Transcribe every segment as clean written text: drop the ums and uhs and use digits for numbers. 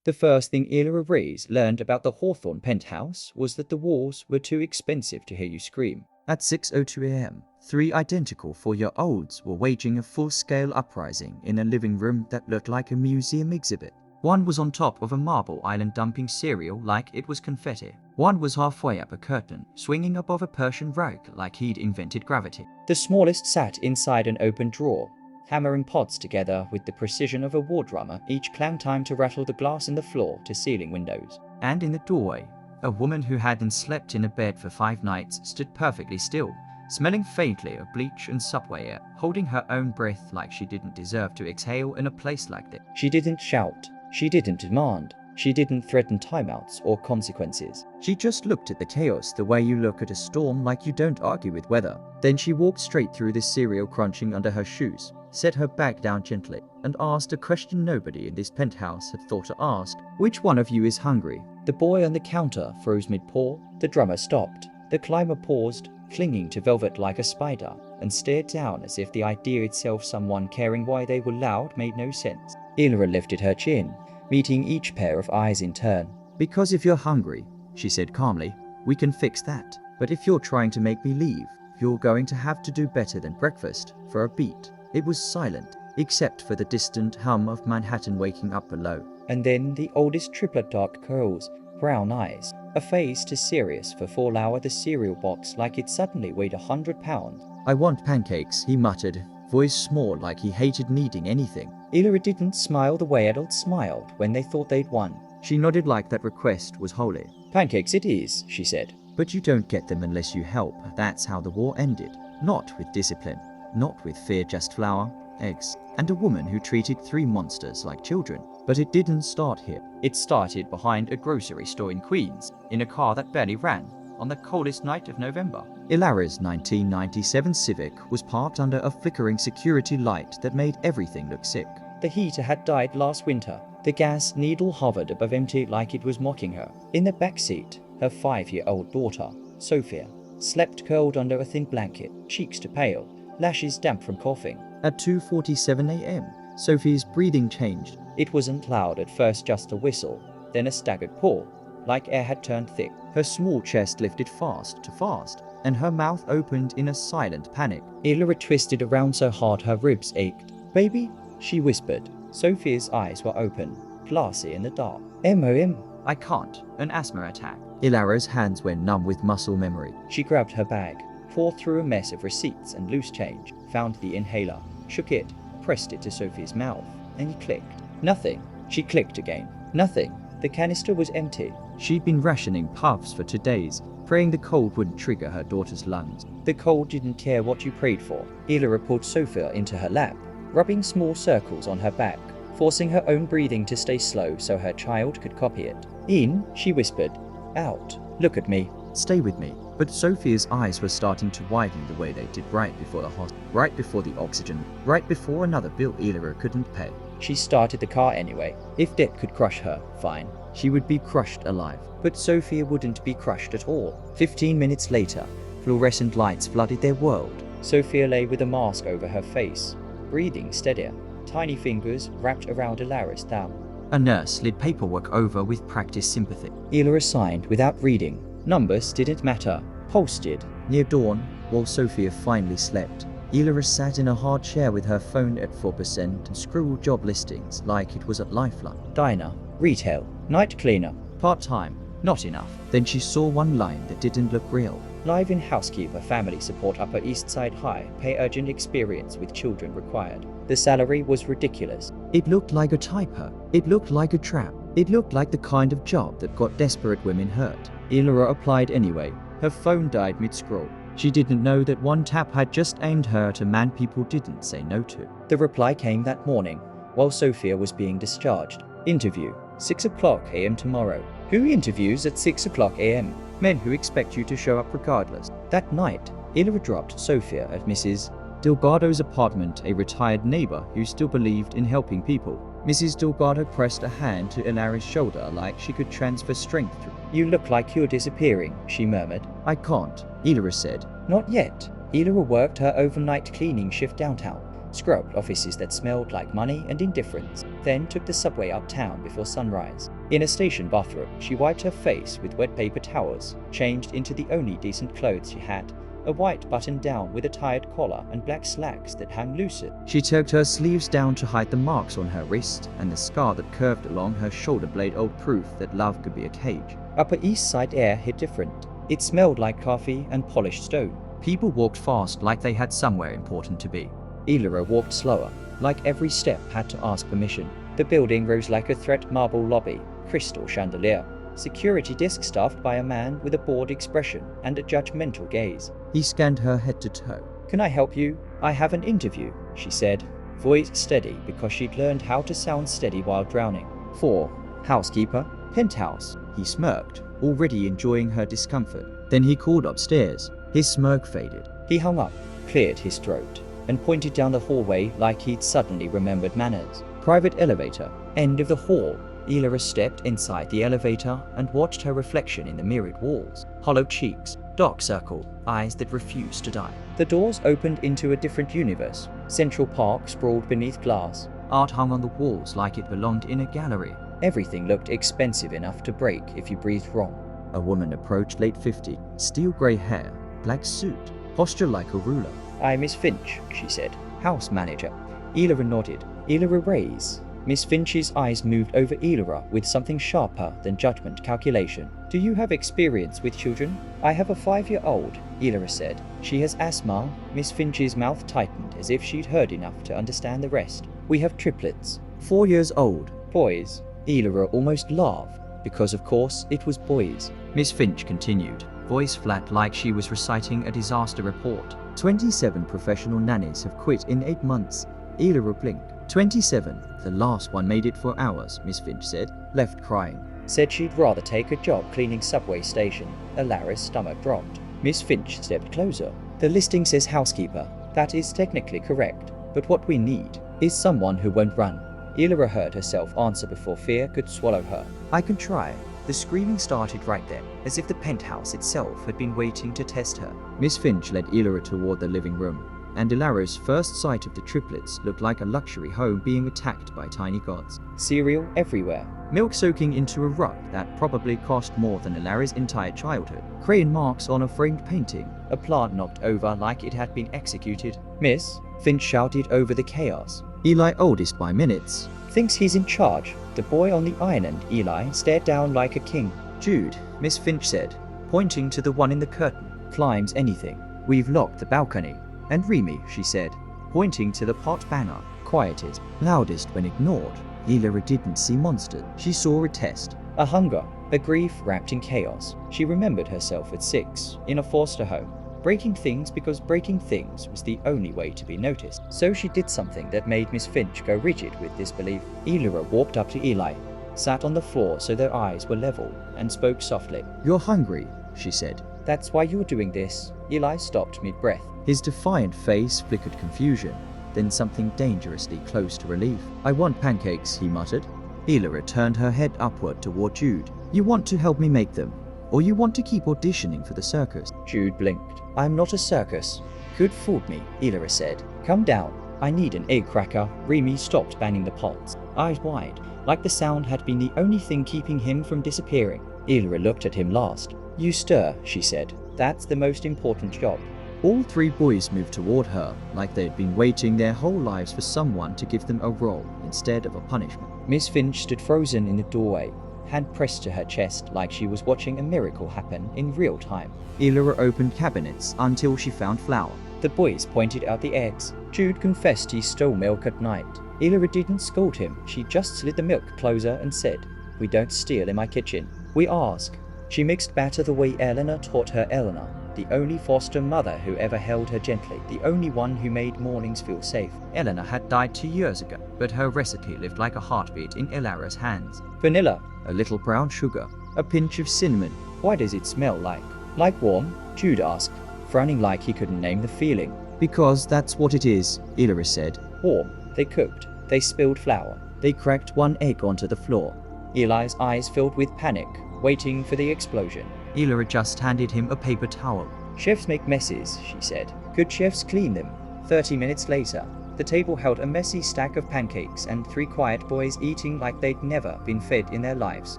The first thing Elora Reyes learned about the Hawthorne penthouse was that the walls were too expensive to hear you scream. At 6:02 a.m., 3 identical 4-year-olds were waging a full-scale uprising in a living room that looked like a museum exhibit. One was on top of a marble island dumping cereal like it was confetti. One was halfway up a curtain, swinging above a Persian rug like he'd invented gravity. The smallest sat inside an open drawer, hammering pots together with the precision of a war drummer, each clang time to rattle the glass in the floor to ceiling windows. And in the doorway, a woman who hadn't slept in a bed for 5 nights stood perfectly still, smelling faintly of bleach and subway air, holding her own breath like she didn't deserve to exhale in a place like that. She didn't shout. She didn't demand. She didn't threaten timeouts or consequences. She just looked at the chaos the way you look at a storm, like you don't argue with weather. Then she walked straight through the cereal crunching under her shoes, set her bag down gently, and asked a question nobody in this penthouse had thought to ask. Which one of you is hungry? The boy on the counter froze mid-pour. The drummer stopped. The climber paused, clinging to velvet like a spider, and stared down as if the idea itself, someone caring why they were loud, made no sense. Elora lifted her chin, meeting each pair of eyes in turn. Because if you're hungry, she said calmly, we can fix that. But if you're trying to make me leave, you're going to have to do better than breakfast. For a beat, it was silent, except for the distant hum of Manhattan waking up below. And then the oldest triplet, dark curls, brown eyes, a face too serious for fall out of the cereal box like it suddenly weighed 100 pounds. I want pancakes, he muttered, voice small like he hated needing anything. Elora didn't smile the way adults smiled when they thought they'd won. She nodded like that request was holy. Pancakes it is, she said. But you don't get them unless you help. That's how the war ended. Not with discipline. Not with fear, just flour, eggs, and a woman who treated 3 monsters like children. But it didn't start here. It started behind a grocery store in Queens, in a car that barely ran, on the coldest night of November. Elora's 1997 Civic was parked under a flickering security light that made everything look sick. The heater had died last winter. The gas needle hovered above empty like it was mocking her. In the back seat, her 5-year-old daughter, Sophia, slept curled under a thin blanket, cheeks too pale, lashes damp from coughing. At 2:47 a.m., Sophie's breathing changed. It wasn't loud at first, just a whistle, then a staggered pull, like air had turned thick. Her small chest lifted fast, and her mouth opened in a silent panic. Elora twisted around so hard her ribs ached. Baby, she whispered. Sophia's eyes were open, glassy in the dark. M.O.M. I can't. An asthma attack. Elora's hands went numb with muscle memory. She grabbed her bag, poured through a mess of receipts and loose change, found the inhaler, shook it, pressed it to Sophie's mouth, and it clicked. Nothing. She clicked again. Nothing. The canister was empty. She'd been rationing puffs for 2 days, praying the cold wouldn't trigger her daughter's lungs. The cold didn't care what you prayed for. Elora pulled Sophia into her lap, rubbing small circles on her back, forcing her own breathing to stay slow so her child could copy it. In, she whispered. Out. Look at me. Stay with me. But Sophia's eyes were starting to widen the way they did right before the hospital, right before the oxygen, right before another bill Elora couldn't pay. She started the car anyway. If death could crush her, fine. She would be crushed alive. But Sophia wouldn't be crushed at all. 15 minutes later, fluorescent lights flooded their world. Sophia lay with a mask over her face, breathing steadier, tiny fingers wrapped around Elora's thumb. A nurse slid paperwork over with practiced sympathy. Elora signed without reading. Numbers didn't matter. Pulse did. Near dawn, while Sophia finally slept, Elora sat in a hard chair with her phone at 4% and scribbled job listings like it was at Lifeline. Diner, retail, night cleaner, part-time, not enough. Then she saw one line that didn't look real. Live-in housekeeper, family support, Upper East Side High, pay urgent, experience with children required. The salary was ridiculous. It looked like a typo. It looked like a trap. It looked like the kind of job that got desperate women hurt. Elora applied anyway. Her phone died mid-scroll. She didn't know that one tap had just aimed her at a man people didn't say no to. The reply came that morning, while Sophia was being discharged. Interview, 6:00 a.m. tomorrow. Who interviews at 6:00 a.m.? Men who expect you to show up regardless. That night, Elora dropped Sophia at Mrs. Delgado's apartment, a retired neighbor who still believed in helping people. Mrs. Delgado pressed a hand to Elora's shoulder like she could transfer strength through. You look like you're disappearing, she murmured. I can't, Elora said. Not yet. Elora worked her overnight cleaning shift downtown, scrubbed offices that smelled like money and indifference, then took the subway uptown before sunrise. In a station bathroom, she wiped her face with wet paper towels, changed into the only decent clothes she had, a white button-down with a tied collar and black slacks that hung loose. She tucked her sleeves down to hide the marks on her wrist and the scar that curved along her shoulder blade, old proof that love could be a cage. Upper East Side air hit different. It smelled like coffee and polished stone. People walked fast like they had somewhere important to be. Elora walked slower, like every step had to ask permission. The building rose like a threat marble lobby, crystal chandelier, security desk staffed by a man with a bored expression and a judgmental gaze. He scanned her head to toe. "Can I help you? I have an interview," she said, voice steady because she'd learned how to sound steady while drowning. "For housekeeper? Penthouse," he smirked, already enjoying her discomfort. Then he called upstairs. His smirk faded. He hung up, cleared his throat, and pointed down the hallway like he'd suddenly remembered manners. Private elevator, end of the hall. Elora stepped inside the elevator and watched her reflection in the mirrored walls. Hollow cheeks, dark circle, eyes that refused to die. The doors opened into a different universe. Central Park sprawled beneath glass. Art hung on the walls like it belonged in a gallery. Everything looked expensive enough to break if you breathed wrong. A woman approached, late 50, steel grey hair, black suit, posture like a ruler. "I'm Miss Finch," she said. "House manager." Elora nodded. "Elora Reyes." Miss Finch's eyes moved over Elora with something sharper than judgment, calculation. "Do you have experience with children?" "I have a 5-year-old, Elora said. "She has asthma." Miss Finch's mouth tightened as if she'd heard enough to understand the rest. "We have triplets, 4 years old, boys." Elora almost laughed, because of course it was boys. Miss Finch continued, voice flat like she was reciting a disaster report. 27 professional nannies have quit in 8 months. Elora blinked. 27. The last one made it for hours, Miss Finch said, left crying. Said she'd rather take a job cleaning subway station. Elara's stomach dropped. Miss Finch stepped closer. "The listing says housekeeper. That is technically correct. But what we need is someone who won't run." Elora heard herself answer before fear could swallow her. "I can try." The screaming started right there, as if the penthouse itself had been waiting to test her. Miss Finch led Elora toward the living room, and Elara's first sight of the triplets looked like a luxury home being attacked by tiny gods. Cereal everywhere, milk soaking into a rug that probably cost more than Elara's entire childhood, crayon marks on a framed painting, a plant knocked over like it had been executed. "Miss," Finch shouted over the chaos. Eli, oldest by minutes, thinks he's in charge. The boy on the iron end, Eli, stared down like a king. "Jude," Miss Finch said, pointing to the one in the curtain, "climbs anything. We've locked the balcony." "And Remy," she said, pointing to the pot banner, quietest, loudest when ignored. Elora didn't see monsters. She saw a test, a hunger, a grief wrapped in chaos. She remembered herself at 6, in a foster home, breaking things because breaking things was the only way to be noticed. So she did something that made Miss Finch go rigid with disbelief. Elora walked up to Eli, sat on the floor so their eyes were level, and spoke softly. "You're hungry," she said. "That's why you're doing this." Eli stopped mid-breath. His defiant face flickered confusion, then something dangerously close to relief. "I want pancakes," he muttered. Elora turned her head upward toward Jude. "You want to help me make them? Or you want to keep auditioning for the circus?" Jude blinked. "I'm not a circus." "Good fooled me," Elora said. "Come down. I need an egg cracker." Remy stopped banging the pots, eyes wide, like the sound had been the only thing keeping him from disappearing. Elora looked at him last. "You stir," she said. "That's the most important job." All 3 boys moved toward her, like they had been waiting their whole lives for someone to give them a role instead of a punishment. Miss Finch stood frozen in the doorway, hand pressed to her chest like she was watching a miracle happen in real time. Elora opened cabinets until she found flour. The boys pointed out the eggs. Jude confessed he stole milk at night. Elora didn't scold him, she just slid the milk closer and said, "We don't steal in my kitchen. We ask." She mixed batter the way Eleanor taught her Eleanor, the only foster mother who ever held her gently, the only one who made mornings feel safe. Eleanor had died 2 years ago, but her recipe lived like a heartbeat in Elara's hands. "Vanilla, a little brown sugar, a pinch of cinnamon. Why does it smell like?" "Like warm?" Jude asked, frowning like he couldn't name the feeling. "Because that's what it is," Elora said. "Warm." They cooked. They spilled flour. They cracked 1 egg onto the floor. Eli's eyes filled with panic, waiting for the explosion. Elora just handed him a paper towel. "Chefs make messes," she said. "Good chefs clean them." 30 minutes later, The table held a messy stack of pancakes and 3 quiet boys eating like they'd never been fed in their lives.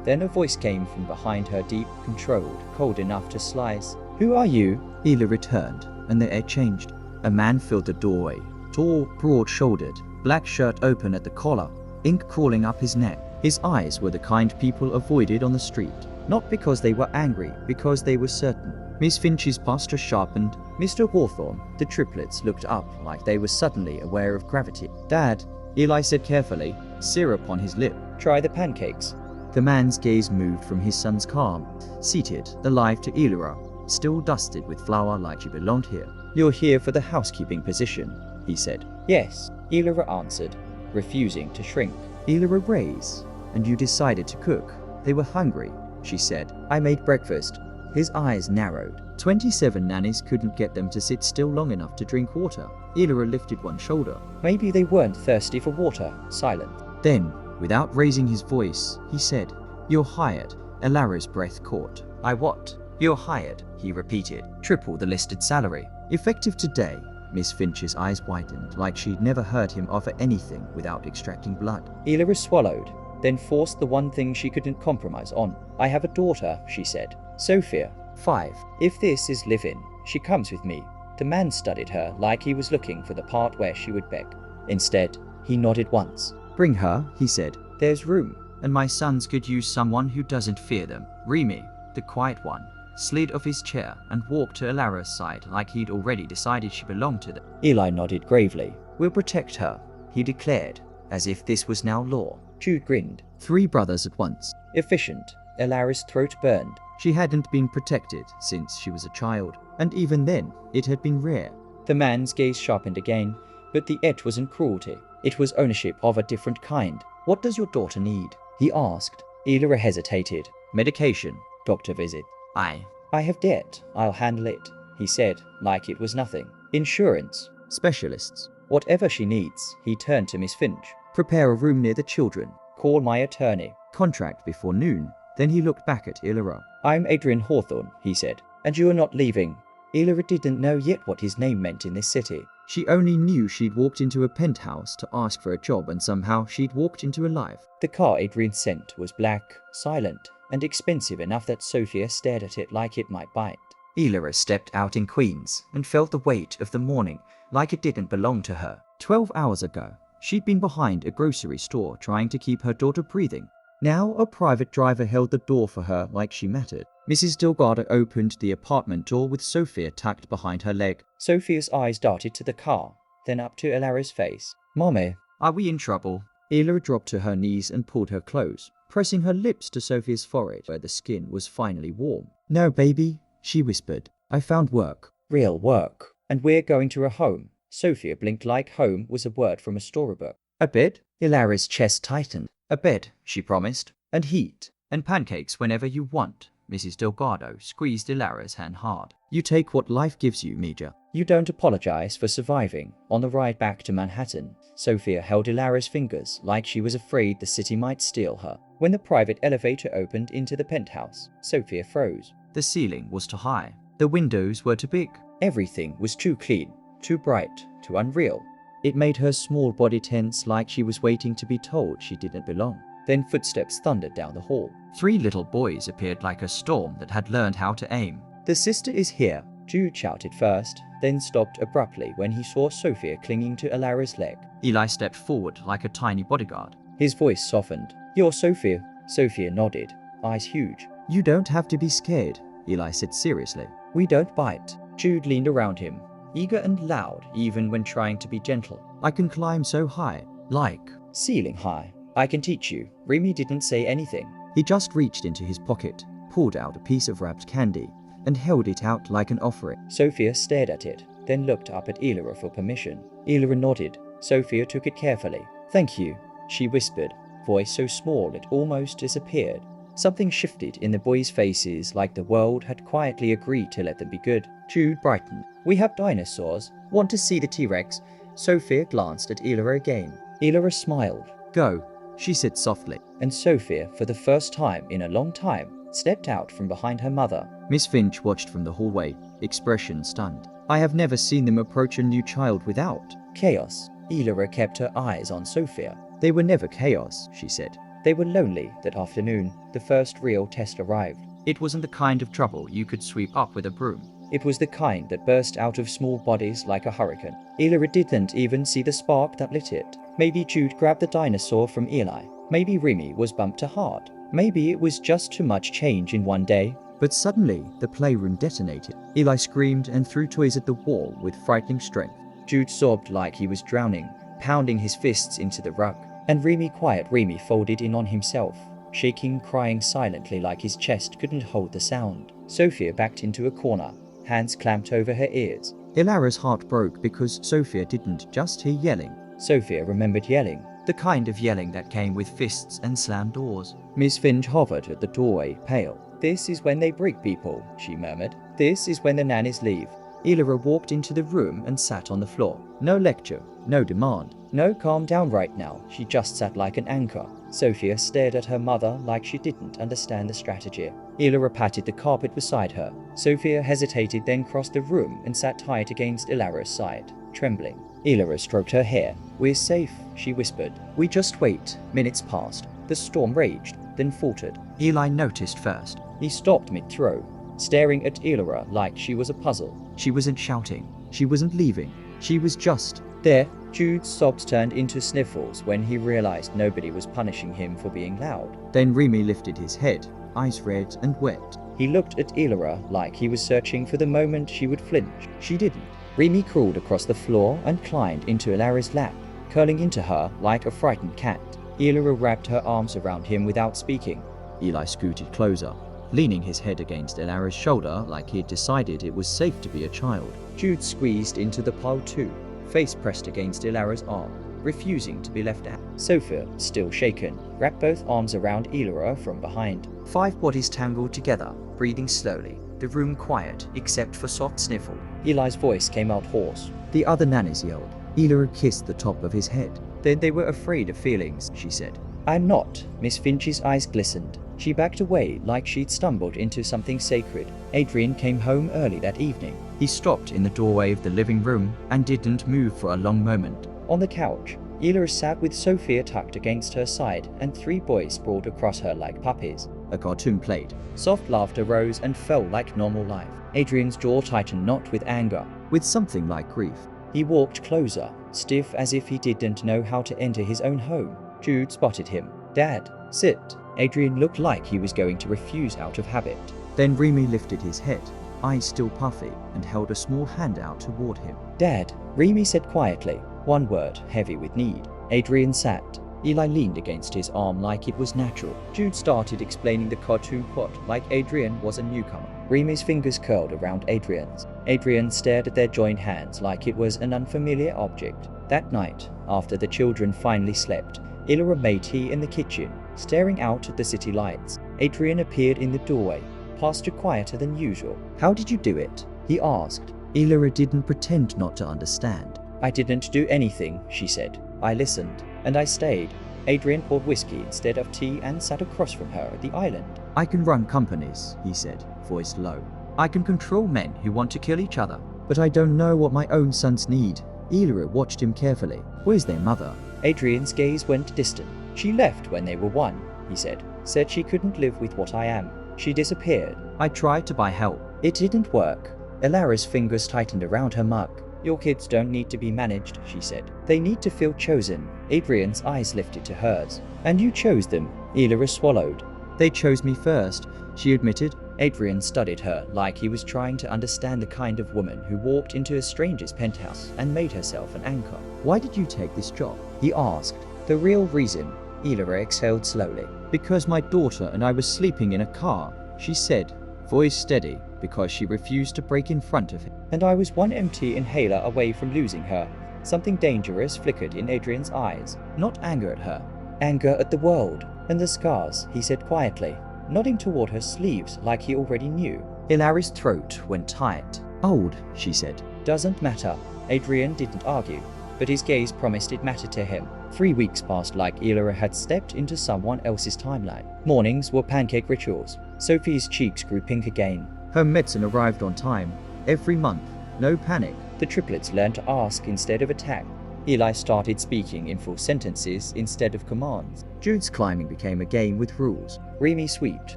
Then a voice came from behind her, deep, controlled, cold enough to slice. "Who are you?" Ela returned, and the air changed. A man filled the doorway, tall, broad-shouldered, black shirt open at the collar, ink crawling up his neck. His eyes were the kind people avoided on the street, not because they were angry, because they were certain. Miss Finch's posture sharpened. Mr. Hawthorne, the triplets looked up like they were suddenly aware of gravity. "Dad," Eli said carefully, syrup on his lip. "Try the pancakes." The man's gaze moved from his son's calm, seated, alive to Elora, still dusted with flour like she belonged here. "You're here for the housekeeping position," he said. "Yes," Elora answered, refusing to shrink. Elora raised. "And you decided to cook." "They were hungry," she said. "I made breakfast." His eyes narrowed. 27 nannies couldn't get them to sit still long enough to drink water. Elora lifted one shoulder. "Maybe they weren't thirsty for water." Silent. Then, without raising his voice, he said, "You're hired." Elara's breath caught. "I what?" "You're hired," he repeated. "Triple the listed salary. Effective today." Miss Finch's eyes widened like she'd never heard him offer anything without extracting blood. Elora swallowed, then forced the one thing she couldn't compromise on. "I have a daughter," she said. "Sophia, 5. If this is live-in, she comes with me." The man studied her like he was looking for the part where she would beg. Instead, he nodded once. "Bring her," he said. "There's room. And my sons could use someone who doesn't fear them." Remy, the quiet one, slid off his chair and walked to Elara's side like he'd already decided she belonged to them. Eli nodded gravely. "We'll protect her," he declared, as if this was now law. Jude grinned. 3 brothers at once. Efficient. Elara's throat burned. She hadn't been protected since she was a child, and even then, it had been rare. The man's gaze sharpened again, but the it wasn't cruelty. It was ownership of a different kind. "What does your daughter need?" he asked. Elora hesitated. "Medication. Doctor visit." I have debt. I'll handle it," he said, like it was nothing. "Insurance. Specialists. Whatever she needs." He turned to Miss Finch. "Prepare a room near the children. Call my attorney. Contract before noon." Then he looked back at Elora. "I'm Adrian Hawthorne," he said, "and you are not leaving." Elora didn't know yet what his name meant in this city. She only knew she'd walked into a penthouse to ask for a job, and somehow she'd walked into a life. The car Adrian sent was black, silent, and expensive enough that Sophia stared at it like it might bite. Elora stepped out in Queens and felt the weight of the morning like it didn't belong to her. 12 hours ago, she'd been behind a grocery store trying to keep her daughter breathing. Now a private driver held the door for her like she mattered. Mrs. Delgado opened the apartment door with Sophia tucked behind her leg. Sophia's eyes darted to the car, then up to Elara's face. "Mommy, are we in trouble?" Elora dropped to her knees and pulled her close, pressing her lips to Sophia's forehead where the skin was finally warm. "No, baby," she whispered. "I found work." "Real work. And we're going to a home." Sophia blinked like home was a word from a storybook. "A bed?" Elara's chest tightened. "A bed," she promised. "And heat. And pancakes whenever you want." Mrs. Delgado squeezed Elara's hand hard. "You take what life gives you, Mija. You don't apologize for surviving." On the ride back to Manhattan, Sophia held Elara's fingers like she was afraid the city might steal her. When the private elevator opened into the penthouse, Sophia froze. The ceiling was too high. The windows were too big. Everything was too clean, too bright, too unreal. It made her small body tense like she was waiting to be told she didn't belong. Then footsteps thundered down the hall. 3 little boys appeared like a storm that had learned how to aim. "The sister is here," Jude shouted first, then stopped abruptly when he saw Sophia clinging to Elara's leg. Eli stepped forward like a tiny bodyguard. His voice softened. "You're Sophia." Sophia nodded, eyes huge. "You don't have to be scared," Eli said seriously. "We don't bite." Jude leaned around him, eager and loud even when trying to be gentle. "I can climb so high." "Like ceiling high. I can teach you." Remy didn't say anything. He just reached into his pocket, pulled out a piece of wrapped candy, and held it out like an offering. Sophia stared at it, then looked up at Elora for permission. Elora nodded. Sophia took it carefully. "Thank you," she whispered, voice so small it almost disappeared. Something shifted in the boys' faces like the world had quietly agreed to let them be good. Jude brightened. "We have dinosaurs. Want to see the T-Rex?" Sophia glanced at Elora again. Elora smiled. "Go," she said softly. And Sophia, for the first time in a long time, stepped out from behind her mother. Miss Finch watched from the hallway, expression stunned. "I have never seen them approach a new child without chaos." Elira kept her eyes on Sophia. They were never chaos, she said. They were lonely that afternoon. The first real test arrived. It wasn't the kind of trouble you could sweep up with a broom. It was the kind that burst out of small bodies like a hurricane. Elira didn't even see the spark that lit it. Maybe Jude grabbed the dinosaur from Eli. Maybe Remy was bumped to heart. Maybe it was just too much change in one day. But suddenly, the playroom detonated. Eli screamed and threw toys at the wall with frightening strength. Jude sobbed like he was drowning, pounding his fists into the rug. And Remy folded in on himself, shaking, crying silently like his chest couldn't hold the sound. Sophia backed into a corner, hands clamped over her ears. Ilara's heart broke because Sophia didn't just hear yelling. Sophia remembered yelling, the kind of yelling that came with fists and slammed doors. Miss Finch hovered at the doorway, pale. "This is when they break people," she murmured. "This is when the nannies leave." Elira walked into the room and sat on the floor. No lecture, no demand, no calm down right now. She just sat like an anchor. Sophia stared at her mother like she didn't understand the strategy. Elira patted the carpet beside her. Sophia hesitated, then crossed the room and sat tight against Ilara's side, trembling. Elira stroked her hair. "We're safe," she whispered. "We just wait." Minutes passed. The storm raged, then faltered. Eli noticed first. He stopped mid-throw, staring at Elira like she was a puzzle. She wasn't shouting. She wasn't leaving. She was just there. Jude's sobs turned into sniffles when he realized nobody was punishing him for being loud. Then Remy lifted his head, eyes red and wet. He looked at Elira like he was searching for the moment she would flinch. She didn't. Remy crawled across the floor and climbed into Ilara's lap, curling into her like a frightened cat. Elira wrapped her arms around him without speaking. Eli scooted closer, leaning his head against Ilara's shoulder like he had decided it was safe to be a child. Jude squeezed into the pile too, face pressed against Ilara's arm, refusing to be left out. Sophia, still shaken, wrapped both arms around Elira from behind. 5 bodies tangled together, breathing slowly, the room quiet except for soft sniffle. Eli's voice came out hoarse. The other nannies yelled. Elira kissed the top of his head. Then they were afraid of feelings, she said. "I'm not." Miss Finch's eyes glistened. She backed away like she'd stumbled into something sacred. Adrian came home early that evening. He stopped in the doorway of the living room and didn't move for a long moment. On the couch, Elira sat with Sophia tucked against her side and 3 boys sprawled across her like puppies. A cartoon played. Soft laughter rose and fell like normal life. Adrian's jaw tightened, not with anger, with something like grief. He walked closer, stiff as if he didn't know how to enter his own home. Jude spotted him. "Dad, sit." Adrian looked like he was going to refuse out of habit. Then Remy lifted his head, eyes still puffy, and held a small hand out toward him. "Dad," Remy said quietly, one word heavy with need. Adrian sat. Eli leaned against his arm like it was natural. Jude started explaining the cartoon plot like Adrian was a newcomer. Remy's fingers curled around Adrian's. Adrian stared at their joined hands like it was an unfamiliar object. That night, after the children finally slept, Elira made tea in the kitchen, staring out at the city lights. Adrian appeared in the doorway, posture quieter than usual. "How did you do it?" he asked. Elira didn't pretend not to understand. "I didn't do anything," she said. "I listened, and I stayed." Adrian poured whiskey instead of tea and sat across from her at the island. "I can run companies," he said, voice low. "I can control men who want to kill each other. But I don't know what my own sons need." Elira watched him carefully. "Where's their mother?" Adrian's gaze went distant. "She left when they were 1, he said. "Said she couldn't live with what I am. She disappeared. I tried to buy help. It didn't work." Ilara's fingers tightened around her mug. "Your kids don't need to be managed," she said. "They need to feel chosen." Adrian's eyes lifted to hers. "And you chose them." Elira swallowed. "They chose me first," she admitted. Adrian studied her like he was trying to understand the kind of woman who walked into a stranger's penthouse and made herself an anchor. "Why did you take this job?" he asked. "The real reason," Elira exhaled slowly. "Because my daughter and I were sleeping in a car," she said, voice steady, because she refused to break in front of him. "And I was one empty inhaler away from losing her." Something dangerous flickered in Adrian's eyes. Not anger at her. Anger at the world. "And the scars," he said quietly, nodding toward her sleeves like he already knew. Ilara's throat went tight. "Old," she said. "Doesn't matter." Adrian didn't argue, but his gaze promised it mattered to him. 3 weeks passed like Elira had stepped into someone else's timeline. Mornings were pancake rituals. Sophie's cheeks grew pink again. Her medicine arrived on time. Every month. No panic. The triplets learned to ask instead of attack. Eli started speaking in full sentences instead of commands. Jude's climbing became a game with rules. Remy swept.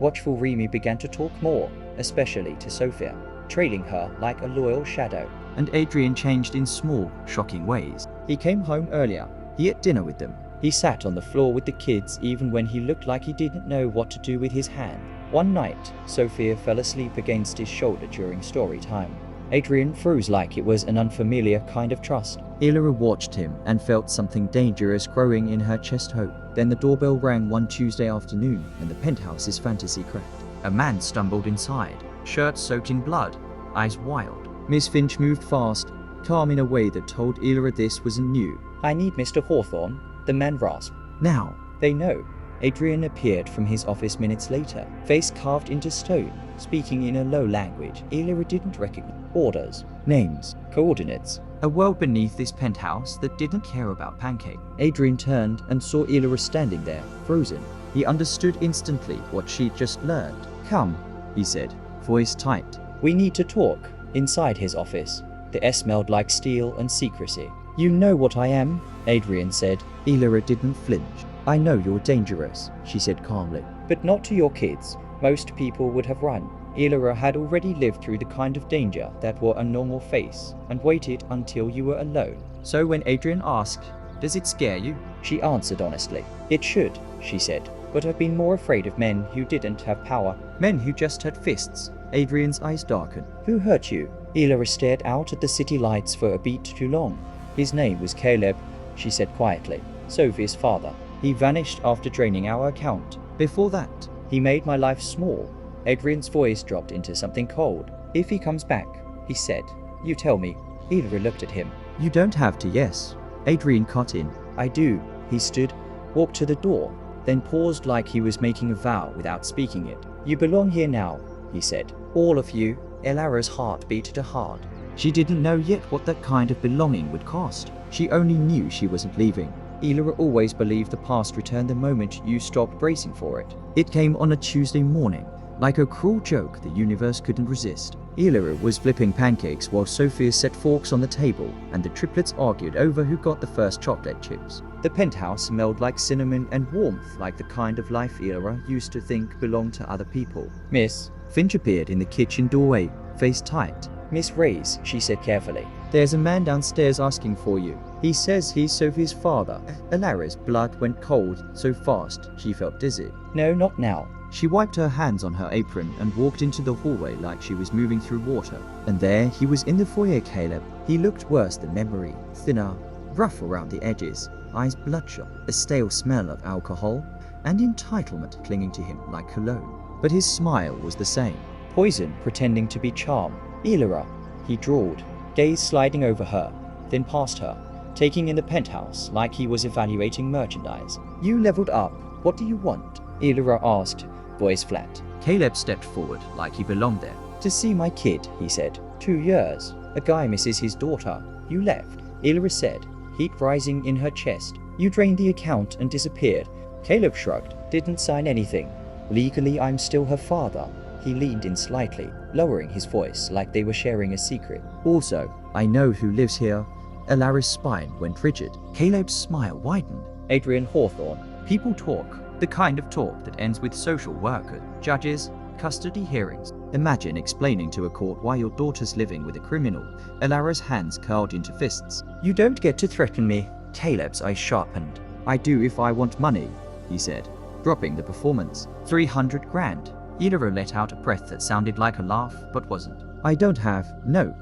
Watchful Remy began to talk more, especially to Sophia, trailing her like a loyal shadow. And Adrian changed in small, shocking ways. He came home earlier. He ate dinner with them. He sat on the floor with the kids even when he looked like he didn't know what to do with his hand. One night, Sophia fell asleep against his shoulder during story time. Adrian froze like it was an unfamiliar kind of trust. Ilira watched him and felt something dangerous growing in her chest hope. Then the doorbell rang one Tuesday afternoon and the penthouse's fantasy cracked. A man stumbled inside, shirt soaked in blood, eyes wild. Miss Finch moved fast, calm in a way that told Ilira this wasn't new. "I need Mr. Hawthorne," the man rasped. "Now." "They know." Adrian appeared from his office minutes later, face carved into stone, speaking in a low language Ilira didn't recognize. Orders, names, coordinates. A world beneath this penthouse that didn't care about pancakes. Adrian turned and saw Ilira standing there, frozen. He understood instantly what she'd just learned. "Come," he said, voice tight. "We need to talk." Inside his office, the air smelled like steel and secrecy. "You know what I am," Adrian said. Ilira didn't flinch. "I know you're dangerous," she said calmly. "But not to your kids. Most people would have run." Ilira had already lived through the kind of danger that wore a normal face and waited until you were alone. So when Adrian asked, "Does it scare you?" she answered honestly. "It should," she said. "But I've been more afraid of men who didn't have power. Men who just had fists." Adrian's eyes darkened. "Who hurt you?" Ilira stared out at the city lights for a beat too long. "His name was Caleb," she said quietly. "Sophie's father. He vanished after draining our account. Before that, he made my life small." Adrian's voice dropped into something cold. "If he comes back," he said, "you tell me." Ilira looked at him. "You don't have to, yes." Adrian cut in. "I do." He stood, walked to the door, then paused like he was making a vow without speaking it. "You belong here now," he said. "All of you." Ilira's heart beat hard. She didn't know yet what that kind of belonging would cost. She only knew she wasn't leaving. Ilira always believed the past returned the moment you stopped bracing for it. It came on a Tuesday morning, like a cruel joke the universe couldn't resist. Ilira was flipping pancakes while Sophia set forks on the table, and the triplets argued over who got the first chocolate chips. The penthouse smelled like cinnamon and warmth, like the kind of life Ilira used to think belonged to other people. "Miss." Finch appeared in the kitchen doorway, face tight. "Miss Reyes," she said carefully. "There's a man downstairs asking for you. He says he's Sophie's father." Ilira's blood went cold so fast she felt dizzy. "No, not now." She wiped her hands on her apron and walked into the hallway like she was moving through water. And there he was in the foyer, Caleb. He looked worse than memory, thinner, rough around the edges, eyes bloodshot, a stale smell of alcohol, and entitlement clinging to him like cologne. But his smile was the same, poison pretending to be charm. "Ilira," he drawled, gaze sliding over her, then past her, taking in the penthouse like he was evaluating merchandise. "You leveled up. What do you want?" Ilira asked, voice flat. Caleb stepped forward like he belonged there. "To see my kid," he said. 2 years. A guy misses his daughter. You left." Ilira said, heat rising in her chest. "You drained the account and disappeared." Caleb shrugged. "Didn't sign anything. Legally, I'm still her father." He leaned in slightly, lowering his voice like they were sharing a secret. "Also, I know who lives here." Ilira's spine went rigid. Caleb's smile widened. "Adrian Hawthorne. People talk. The kind of talk that ends with social workers, judges, custody hearings. Imagine explaining to a court why your daughter's living with a criminal." Ilira's hands curled into fists. "You don't get to threaten me." Caleb's eyes sharpened. "I do if I want money," he said, dropping the performance. 300 grand. Ilira let out a breath that sounded like a laugh, but wasn't. "I don't have, no."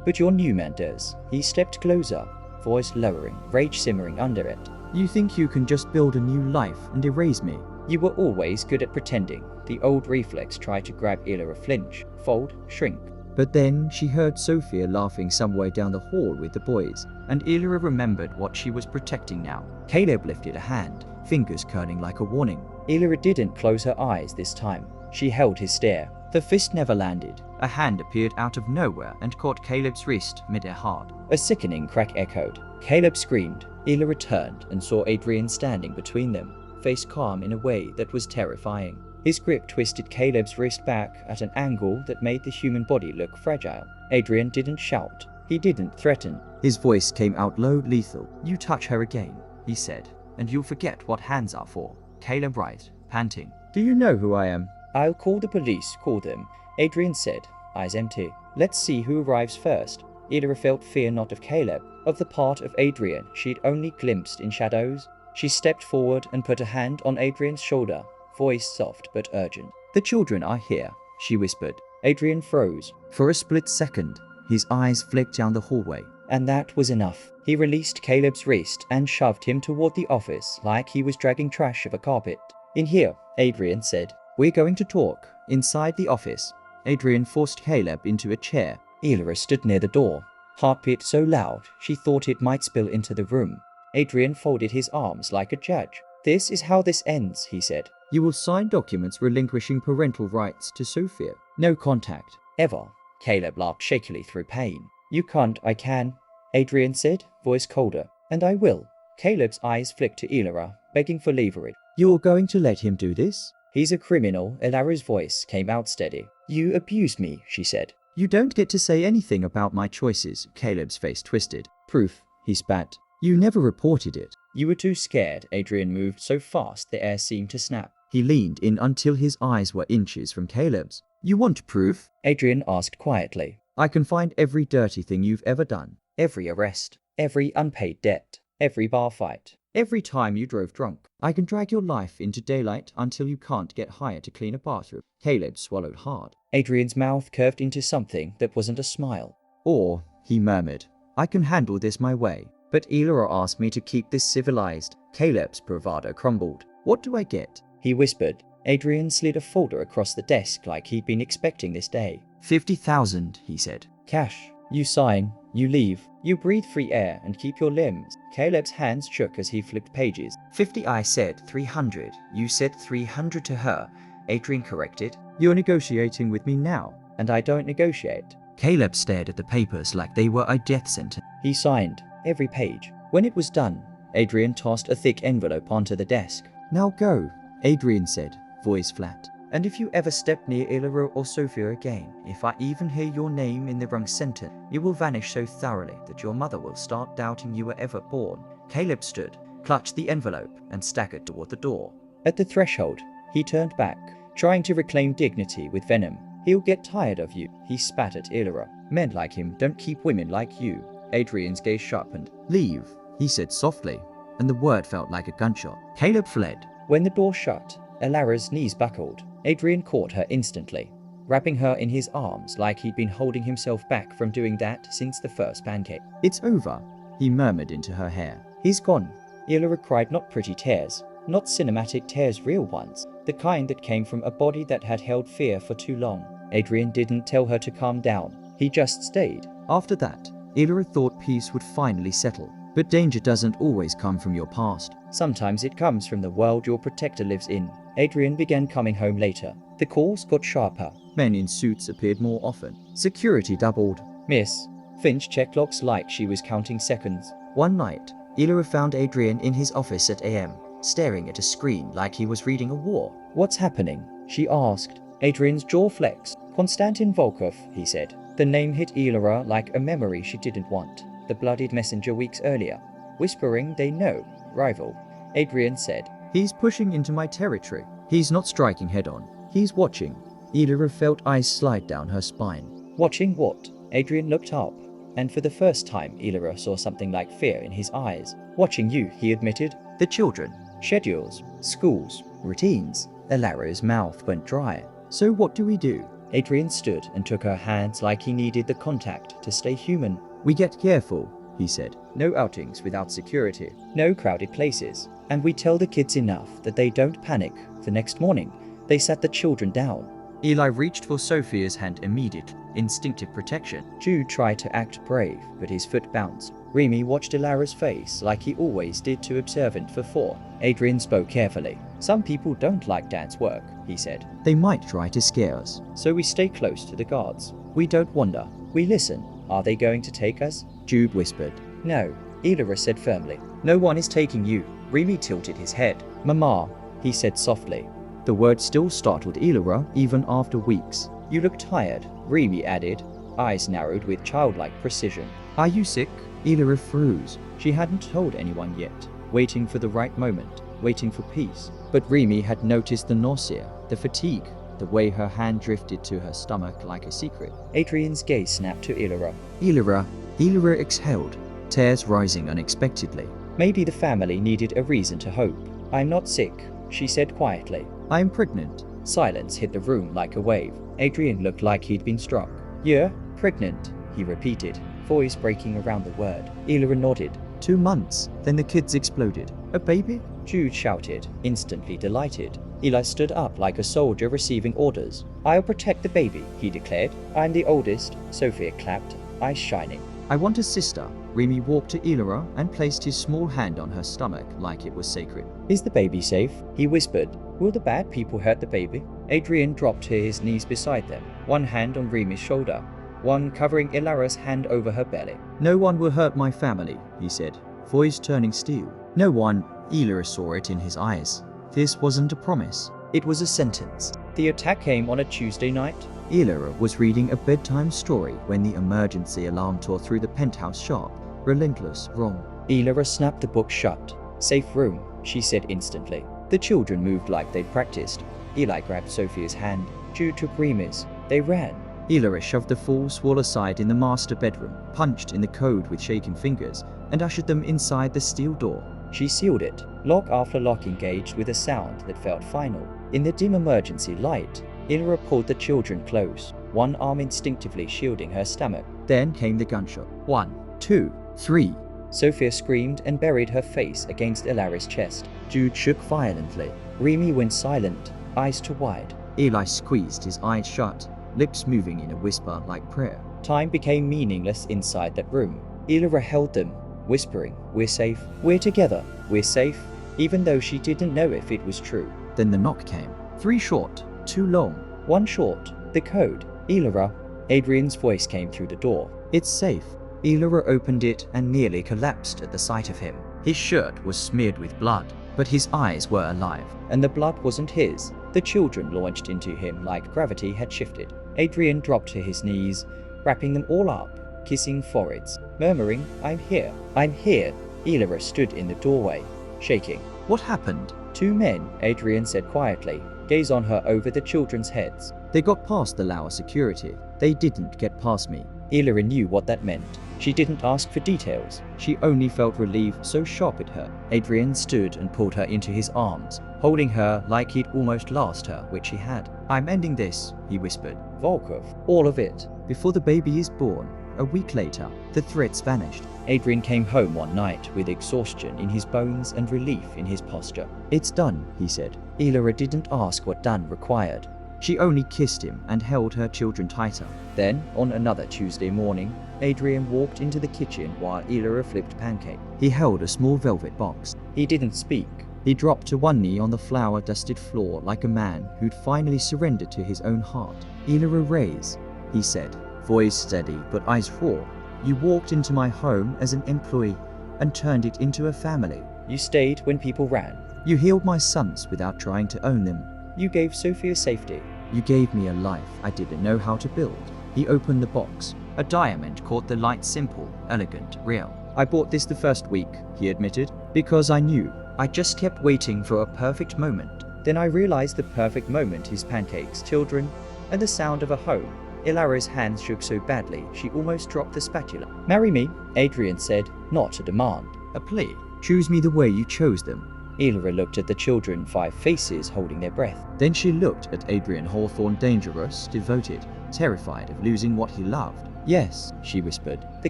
"But your new man does." He stepped closer, voice lowering, rage simmering under it. "You think you can just build a new life and erase me?" "You were always good at pretending." The old reflex tried to grab Ilira flinch, fold, shrink. But then she heard Sophia laughing somewhere down the hall with the boys, and Ilira remembered what she was protecting now. Caleb lifted a hand, fingers curling like a warning. Ilira didn't close her eyes this time. She held his stare. The fist never landed. A hand appeared out of nowhere and caught Caleb's wrist mid-air hard. A sickening crack echoed. Caleb screamed. Ilira turned and saw Adrian standing between them, face calm in a way that was terrifying. His grip twisted Caleb's wrist back at an angle that made the human body look fragile. Adrian didn't shout. He didn't threaten. His voice came out low, lethal. "You touch her again," he said, "and you'll forget what hands are for." Caleb Wright, panting. "Do you know who I am?" "I'll call the police, call them," Adrian said, eyes empty. "Let's see who arrives first." Elira felt fear not of Caleb, of the part of Adrian she'd only glimpsed in shadows. She stepped forward and put a hand on Adrian's shoulder, voice soft but urgent. "The children are here," she whispered. Adrian froze. For a split second, his eyes flicked down the hallway. And that was enough. He released Caleb's wrist and shoved him toward the office like he was dragging trash of a carpet. "In here," Adrian said. "We're going to talk." Inside the office, Adrian forced Caleb into a chair. Elira stood near the door, heartbeat so loud she thought it might spill into the room. Adrian folded his arms like a judge. "This is how this ends," he said. "You will sign documents relinquishing parental rights to Sophia. No contact. Ever." Caleb laughed shakily through pain. "You can't, I can," Adrian said, voice colder. "And I will." Caleb's eyes flicked to Elira, begging for leverage. "You're going to let him do this?" "He's a criminal," Elira's voice came out steady. "You abused me," she said. "You don't get to say anything about my choices." Caleb's face twisted. "Proof," he spat. "You never reported it." "You were too scared." Adrian moved so fast the air seemed to snap. He leaned in until his eyes were inches from Caleb's. "You want proof?" Adrian asked quietly. "I can find every dirty thing you've ever done. Every arrest. Every unpaid debt. Every bar fight. Every time you drove drunk. I can drag your life into daylight until you can't get hired to clean a bathroom." Caleb swallowed hard. Adrian's mouth curved into something that wasn't a smile. "Or," he murmured, "I can handle this my way. But Elira asked me to keep this civilized." Caleb's bravado crumbled. "What do I get?" he whispered. Adrian slid a folder across the desk like he'd been expecting this day. 50,000, he said. "Cash. You sign. You leave. You breathe free air and keep your limbs." Caleb's hands shook as he flipped pages. 50, I said. 300. You said 300 to her. Adrian corrected. "You're negotiating with me now, and I don't negotiate." Caleb stared at the papers like they were a death sentence. He signed every page. When it was done, Adrian tossed a thick envelope onto the desk. "Now go," Adrian said, voice flat. "And if you ever step near Elira or Sophia again, if I even hear your name in the wrong sentence, you will vanish so thoroughly that your mother will start doubting you were ever born." Caleb stood, clutched the envelope, and staggered toward the door. At the threshold, he turned back, trying to reclaim dignity with venom. "He'll get tired of you," he spat at Elira. "Men like him don't keep women like you." Adrian's gaze sharpened. "Leave," he said softly, and the word felt like a gunshot. Caleb fled. When the door shut, Elira's knees buckled. Adrian caught her instantly, wrapping her in his arms like he'd been holding himself back from doing that since the first pancake. "It's over," he murmured into her hair. "He's gone." Elira cried, not pretty tears, not cinematic tears, real ones, the kind that came from a body that had held fear for too long. Adrian didn't tell her to calm down. He just stayed. After that, Elira thought peace would finally settle. But danger doesn't always come from your past. Sometimes it comes from the world your protector lives in. Adrian began coming home later. The calls got sharper. Men in suits appeared more often. Security doubled. "Miss." Finch checked locks like she was counting seconds. One night, Elira found Adrian in his office at AM, staring at a screen like he was reading a war. "What's happening?" she asked. Adrian's jaw flexed. "Konstantin Volkov," he said. The name hit Elira like a memory she didn't want. The bloodied messenger weeks earlier. Whispering they know. Rival. Adrian said. "He's pushing into my territory. He's not striking head on. He's watching." Elira felt ice slide down her spine. "Watching what?" Adrian looked up, and for the first time Elira saw something like fear in his eyes. "Watching you," he admitted. "The children. Schedules. Schools. Routines." Elira's mouth went dry. "So what do we do?" Adrian stood and took her hands like he needed the contact to stay human. "We get careful," he said. "No outings without security. No crowded places. And we tell the kids enough that they don't panic." The next morning, they sat the children down. Eli reached for Sophia's hand immediately. Instinctive protection. Jude tried to act brave, but his foot bounced. Remy watched Elira's face like he always did to observant for 4. Adrian spoke carefully. "Some people don't like Dad's work," he said. "They might try to scare us. So we stay close to the guards. We don't wander. We listen. Are they going to take us?" Jude whispered. "No," Elira said firmly. "No one is taking you." Remy tilted his head. "Mama," he said softly. The word still startled Elira even after weeks. "You look tired," Remy added. eyes narrowed with childlike precision. Are you sick? Elira froze. She hadn't told anyone yet, waiting for the right moment, waiting for peace. But Remy had noticed the nausea, the fatigue, the way her hand drifted to her stomach like a secret. Adrian's gaze snapped to Elira. Elira exhaled, tears rising unexpectedly. Maybe the family needed a reason to hope. I'm not sick, she said quietly. I'm pregnant. Silence hit the room like a wave. Adrian looked like he'd been struck. You're pregnant, he repeated, voice breaking around the word. Elira nodded. 2 months. Then the kids exploded. A baby? Jude shouted, instantly delighted. Eli stood up like a soldier receiving orders. I'll protect the baby, he declared. I'm the oldest. Sophia clapped, eyes shining. I want a sister. Remy walked to Elira and placed his small hand on her stomach like it was sacred. Is the baby safe? He whispered. Will the bad people hurt the baby? Adrian dropped to his knees beside them, one hand on Remy's shoulder, one covering Elira's hand over her belly. No one will hurt my family, he said, voice turning steel. No one. Elira saw it in his eyes. This wasn't a promise. It was a sentence. The attack came on a Tuesday night. Elira was reading a bedtime story when the emergency alarm tore through the penthouse sharp, relentless, wrong. Elira snapped the book shut. Safe room, she said instantly. The children moved like they'd practiced. Eli grabbed Sophia's hand. Jude took Remy's. They ran. Elira shoved the false wall aside in the master bedroom, punched in the code with shaking fingers, and ushered them inside the steel door. She sealed it. Lock after lock engaged with a sound that felt final. In the dim emergency light, Elira pulled the children close, one arm instinctively shielding her stomach. Then came the gunshot. 1, 2, 3. Sophia screamed and buried her face against Elira's chest. Jude shook violently. Remy went silent, eyes too wide. Eli squeezed his eyes shut, lips moving in a whisper like prayer. Time became meaningless inside that room. Elira held them, whispering, we're safe, we're together, we're safe, even though she didn't know if it was true. Then the knock came. 3 short, 2 long, 1 short. The code. Elira. Adrian's voice came through the door. It's safe. Elira opened it and nearly collapsed at the sight of him. His shirt was smeared with blood, but his eyes were alive, and the blood wasn't his. The children launched into him like gravity had shifted. Adrian dropped to his knees, wrapping them all up, kissing foreheads, murmuring, I'm here, I'm here. Elira stood in the doorway, shaking. What happened? 2 men, Adrian said quietly, gaze on her over the children's heads. They got past the lower security. They didn't get past me. Elira knew what that meant. She didn't ask for details. She only felt relief so sharp it hurt. Adrian stood and pulled her into his arms, holding her like he'd almost lost her, which he had. I'm ending this, he whispered. Volkov, all of it. Before the baby is born. A week later, the threats vanished. Adrian came home one night with exhaustion in his bones and relief in his posture. It's done, he said. Elira didn't ask what done required. She only kissed him and held her children tighter. Then, on another Tuesday morning, Adrian walked into the kitchen while Elira flipped pancake. He held a small velvet box. He didn't speak. He dropped to one knee on the flour-dusted floor like a man who'd finally surrendered to his own heart. Elira Reyes, he said, voice steady but eyes raw. You walked into my home as an employee and turned it into a family. You stayed when people ran. You healed my sons without trying to own them. You gave Sophia safety. You gave me a life I didn't know how to build. He opened the box. A diamond caught the light, simple, elegant, real. I bought this the first week, he admitted, because I knew. I just kept waiting for a perfect moment. Then I realized the perfect moment is pancakes, children, and the sound of a home. Elira's hands shook so badly she almost dropped the spatula. Marry me, Adrian said, not a demand. A plea. Choose me the way you chose them. Elira looked at the children, 5 faces holding their breath. Then she looked at Adrian Hawthorne, dangerous, devoted, terrified of losing what he loved. Yes, she whispered. The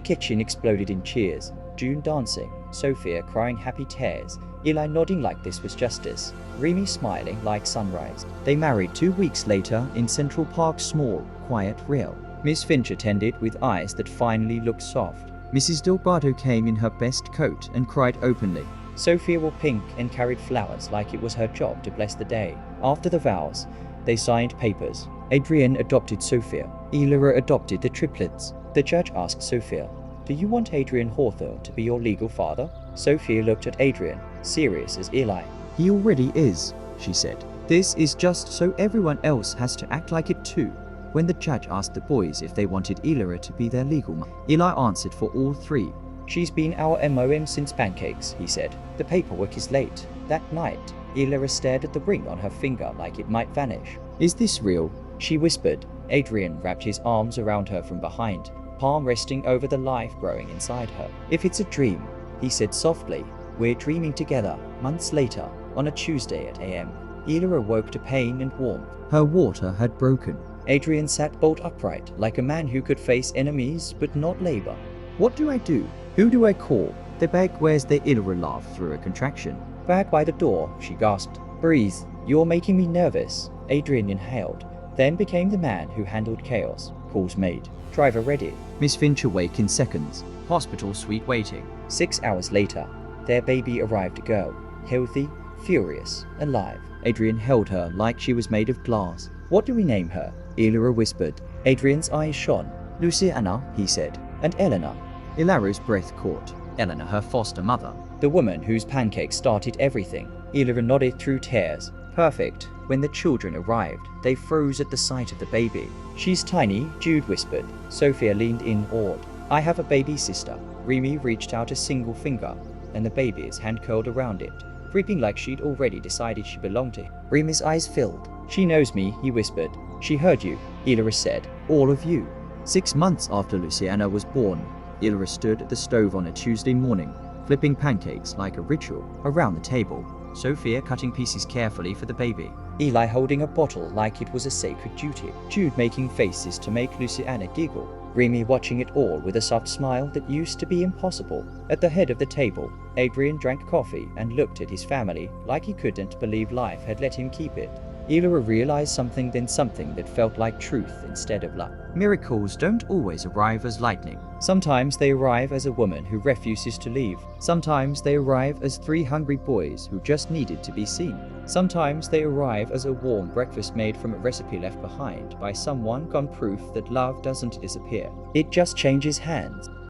kitchen exploded in cheers. June dancing, Sophia crying happy tears, Eli nodding like this was justice, Remy smiling like sunrise. They married 2 weeks later in Central Park's small, quiet real. Miss Finch attended with eyes that finally looked soft. Mrs. Delgado came in her best coat and cried openly. Sophia wore pink and carried flowers like it was her job to bless the day. After the vows, they signed papers. Adrian adopted Sophia. Elira adopted the triplets. The judge asked Sophia, do you want Adrian Hawthorne to be your legal father? Sophia looked at Adrian, serious as Eli. He already is, she said. This is just so everyone else has to act like it too. When the judge asked the boys if they wanted Elira to be their legal mother, Eli answered for all three. "She's been our MOM since pancakes," he said. "The paperwork is late." That night, Elira stared at the ring on her finger like it might vanish. "Is this real?" she whispered. Adrian wrapped his arms around her from behind, palm resting over the life growing inside her. "If it's a dream," he said softly, "we're dreaming together." Months later, on a Tuesday at AM, Elira awoke to pain and warmth. Her water had broken. Adrian sat bolt upright, like a man who could face enemies but not labor. "What do I do? Who do I call?" The bag where's the Elira laughed through a contraction. "Back by the door," she gasped. "Breathe. You're making me nervous." Adrian inhaled, then became the man who handled chaos. Calls made. Driver ready. Miss Finch awake in seconds. Hospital suite waiting. 6 hours later, their baby arrived, a girl. Healthy, furious, alive. Adrian held her like she was made of glass. "What do we name her?" Elira whispered. Adrian's eyes shone. "Luciana," he said. "And Eleanor." Elira's breath caught. Eleanor, her foster mother. The woman whose pancakes started everything. Elira nodded through tears. "Perfect." When the children arrived, they froze at the sight of the baby. "She's tiny," Jude whispered. Sophia leaned in, awed. "I have a baby sister." Remy reached out a single finger, and the baby's hand curled around it, creeping like she'd already decided she belonged to him. Remy's eyes filled. "She knows me," he whispered. "She heard you," Elira said. "All of you." 6 months after Luciana was born, Elira stood at the stove on a Tuesday morning, flipping pancakes like a ritual. Around the table, Sophia cutting pieces carefully for the baby. Eli holding a bottle like it was a sacred duty. Jude making faces to make Luciana giggle. Remy watching it all with a soft smile that used to be impossible. At the head of the table, Adrian drank coffee and looked at his family like he couldn't believe life had let him keep it. Elira realized something, then something that felt like truth instead of luck. Miracles don't always arrive as lightning. Sometimes they arrive as a woman who refuses to leave. Sometimes they arrive as 3 hungry boys who just needed to be seen. Sometimes they arrive as a warm breakfast made from a recipe left behind by someone gone, proof that love doesn't disappear. It just changes hands.